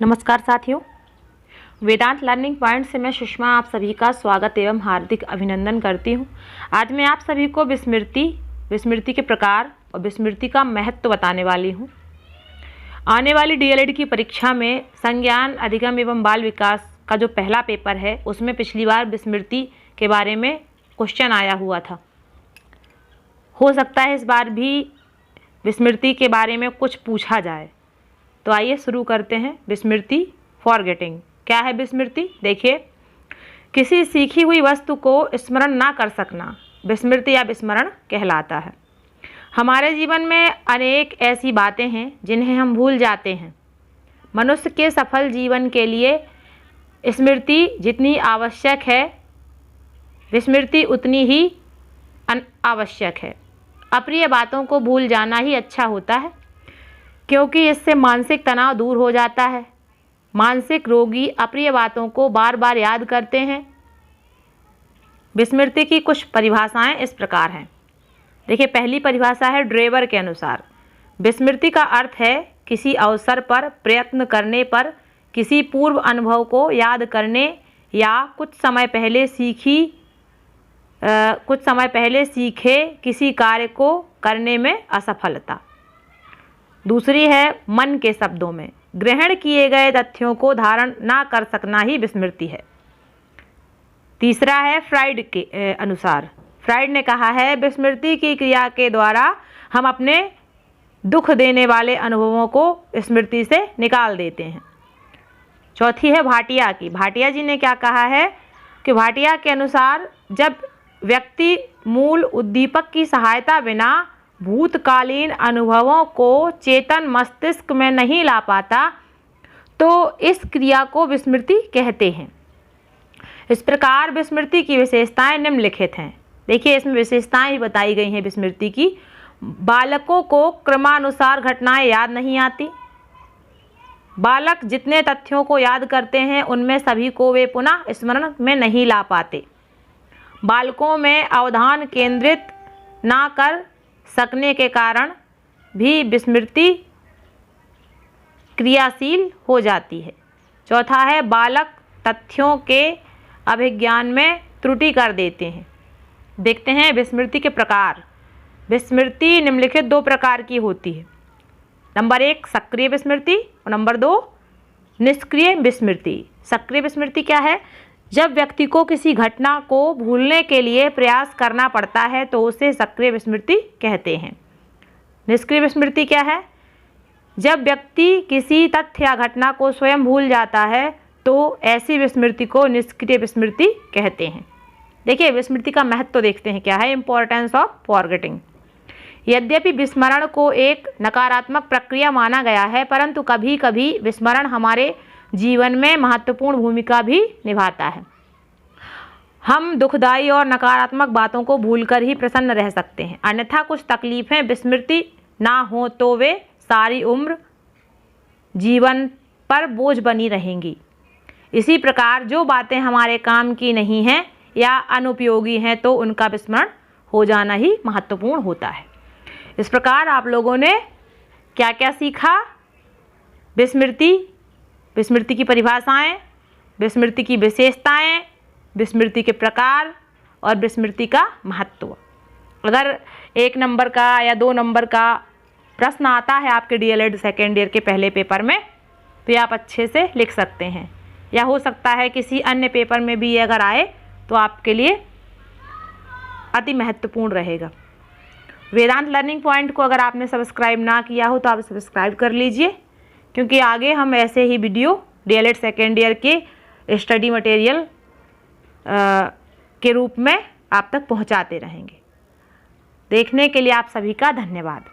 नमस्कार साथियों, वेदांत learning point से मैं सुषमा आप सभी का स्वागत एवं हार्दिक अभिनंदन करती हूँ। आज मैं आप सभी को विस्मृति के प्रकार और विस्मृति का महत्व बताने वाली हूँ। आने वाली डीएलएड की परीक्षा में संज्ञान अधिगम एवं बाल विकास का जो पहला पेपर है उसमें पिछली बार विस्मृति के बारे में क्वेश्चन आया हुआ था। हो सकता है इस बार भी विस्मृति के बारे में कुछ पूछा जाए। तो आइए शुरू करते हैं। विस्मृति, फॉरगेटिंग। क्या है विस्मृति? देखिए, किसी सीखी हुई वस्तु को स्मरण ना कर सकना विस्मृति या विस्मरण कहलाता है। हमारे जीवन में अनेक ऐसी बातें हैं जिन्हें हम भूल जाते हैं। मनुष्य के सफल जीवन के लिए स्मृति जितनी आवश्यक है, विस्मृति उतनी ही अनावश्यक है। अप्रिय बातों को भूल जाना ही अच्छा होता है, क्योंकि इससे मानसिक तनाव दूर हो जाता है। मानसिक रोगी अप्रिय बातों को बार बार याद करते हैं। विस्मृति की कुछ परिभाषाएं इस प्रकार हैं। देखिए, पहली परिभाषा है ड्रेवर के अनुसार। विस्मृति का अर्थ है किसी अवसर पर प्रयत्न करने पर किसी पूर्व अनुभव को याद करने या कुछ समय पहले सीखे किसी कार्य को करने में असफलता। दूसरी है मन के शब्दों में ग्रहण किए गए तथ्यों को धारण ना कर सकना ही विस्मृति है। तीसरा है फ्राइड के अनुसार। फ्राइड ने कहा है विस्मृति की क्रिया के द्वारा हम अपने दुख देने वाले अनुभवों को स्मृति से निकाल देते हैं। चौथी है भाटिया की। भाटिया जी ने क्या कहा है कि भाटिया के अनुसार जब व्यक्ति मूल उद्दीपक की सहायता बिना भूतकालीन अनुभवों को चेतन मस्तिष्क में नहीं ला पाता तो इस क्रिया को विस्मृति कहते हैं। इस प्रकार विस्मृति की विशेषताएं निम्नलिखित हैं। देखिए, इसमें विशेषताएं ही बताई गई हैं विस्मृति की। बालकों को क्रमानुसार घटनाएं याद नहीं आती। बालक जितने तथ्यों को याद करते हैं उनमें सभी को वे पुनः स्मरण में नहीं ला पाते। बालकों में अवधान केंद्रित ना कर सकने के कारण भी विस्मृति क्रियाशील हो जाती है। चौथा है बालक तथ्यों के अभिज्ञान में त्रुटि कर देते हैं। देखते हैं विस्मृति के प्रकार। विस्मृति निम्नलिखित दो प्रकार की होती है। नंबर 1 सक्रिय विस्मृति और नंबर 2 निष्क्रिय विस्मृति। सक्रिय विस्मृति क्या है? जब व्यक्ति को किसी घटना को भूलने के लिए प्रयास करना पड़ता है तो उसे सक्रिय विस्मृति कहते हैं। निष्क्रिय विस्मृति क्या है? जब व्यक्ति किसी तथ्य या घटना को स्वयं भूल जाता है तो ऐसी विस्मृति को निष्क्रिय विस्मृति कहते हैं। देखिए, विस्मृति का महत्व तो देखते हैं क्या है। Importance of forgetting. यद्यपि विस्मरण को एक नकारात्मक प्रक्रिया माना गया है, परंतु कभी कभी विस्मरण हमारे जीवन में महत्वपूर्ण भूमिका भी निभाता है। हम दुखदायी और नकारात्मक बातों को भूलकर ही प्रसन्न रह सकते हैं, अन्यथा कुछ तकलीफें विस्मृति ना हो तो वे सारी उम्र जीवन पर बोझ बनी रहेंगी। इसी प्रकार जो बातें हमारे काम की नहीं हैं या अनुपयोगी हैं तो उनका विस्मरण हो जाना ही महत्वपूर्ण होता है। इस प्रकार आप लोगों ने क्या क्या सीखा? विस्मृति की परिभाषाएं, विस्मृति की विशेषताएं, विस्मृति के प्रकार और विस्मृति का महत्व। अगर 1 नंबर का या 2 नंबर का प्रश्न आता है आपके डीएलएड सेकेंड ईयर के पहले पेपर में तो ये आप अच्छे से लिख सकते हैं, या हो सकता है किसी अन्य पेपर में भी ये अगर आए तो आपके लिए अति महत्वपूर्ण रहेगा। वेदांत लर्निंग पॉइंट को अगर आपने सब्सक्राइब ना किया हो तो आप सब्सक्राइब कर लीजिए, क्योंकि आगे हम ऐसे ही वीडियो डीएलएड सेकेंड ईयर के स्टडी मटेरियल के रूप में आप तक पहुंचाते रहेंगे। देखने के लिए आप सभी का धन्यवाद।